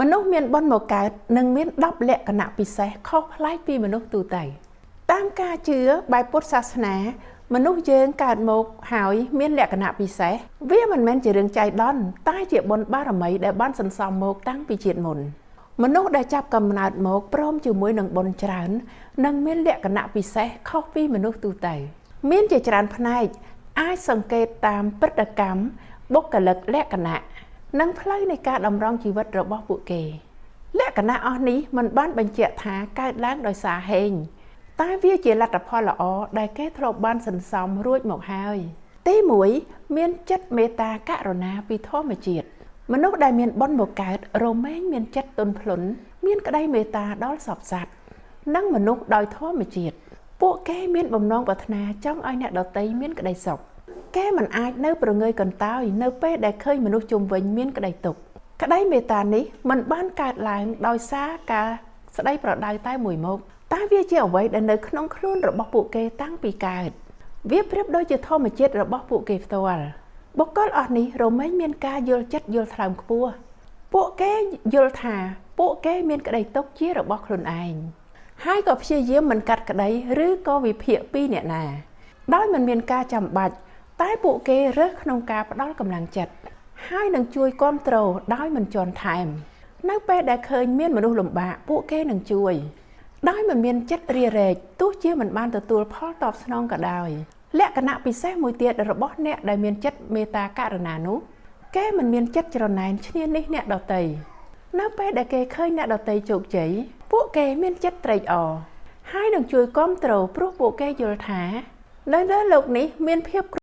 มนุษย์មានបនមកកើតនិងមាន10លក្ខណៈពិសេសខុសប្លែកពីមនុស្សទូទៅតាមការជឿបែបពុទ្ធសាសនាមនុស្សយើងកើតមកហើយមានលក្ខណៈពិសេសវាមិនមែនជារឿងចៃដន្យតែជាបុណ្យបារមីដែលបានសន្សំមកតាំងពីជាតិមុនមនុស្សដែលចាប់កំណើតមកព្រមជាមួយនឹងបុណ្យច្រើននិងមានលក្ខណៈពិសេសខុសពីមនុស្សទូទៅមានជាច្រើនផ្នែកអាចសង្កេតតាមព្រឹត្តិកម្មបុគ្គលិកលក្ខណៈនិងផ្លូវនៃការតម្រង់ជីវិតរបស់ពួកគេលក្ខណៈអស់នេះមិនបានបញ្ជាក់ថាកើតឡើងដោយសារហេងតែវាជាលទ្ធផលល្អដែលគេធ្លាប់បានសន្សំរួចមកហើយទី1មានចិត្តមេត្តាករុណាពីធម្មជាតិមនុស្សដែលមានបុណ្យមកកើតរមែងមានចិត្តទន់ភ្លន់មានក្តីមេត្តាដល់សពសត្វនិងមនុស្សដោយធម្មជាតិពួកគេមានបំណងប្រាថ្នាចង់ឲ្យអ្នកដទៃមានក្តីសុខគេមិនអាចនៅប្រងើយកន្តើយនៅពេលដែលឃើញមនុស្សជុំវិញមានក្តីទុក្ខក្តីមេត្តានេះមិនបានកើតឡើងដោយសារការស្ដីប្រដៅតែមួយមុខតែវាជាអ្វីដែលនៅក្នុងខ្លួនរបស់ពួកគេតាំងពីកើតវាប្រៀបដូចជាធម្មជាតិរបស់ពួកគេផ្ទាល់បុគ្គលអស់នេះរមែងមានការយល់ចិត្តយល់ថ្លើមខ្ពស់ពួកគេយល់ថាពួកគេមានក្តីទុក្ខជារបស់ខ្លួនឯងហើយក៏ព្យាយាមមិនកាត់ក្តីឬក៏វិភាគពីអ្នកណាដោយមិនមានការចាំបាច់តែពួកគេរើសក្នុងការផ្ដល់កម្លាំងចិត្តហើយនឹងជួយគាំទ្រដោយមិនជន់ថែមនៅពេលដែលឃើញមានមនុស្សលំបាកពួកគេនឹងជួយដោយមិនមានចិត្តរារែកទោះជាមិនបានទទួលផលតបស្នងក៏ដោយលក្ខណៈពិសេសមួយទៀតរបស់អ្នកដែលមានចិត្តមេត្តាករុណានោះគេមិនមានចិត្តច្រណែនឈ្នានីសអ្នកដទៃនៅពេលដែលគេឃើញអ្នកដទៃជោគជ័យពួកគេមានចិត្តត្រេកអរហើយនឹងជួយគាំទ្រព្រោះពួកគេយល់ថានៅលើโลกនេះមានភាព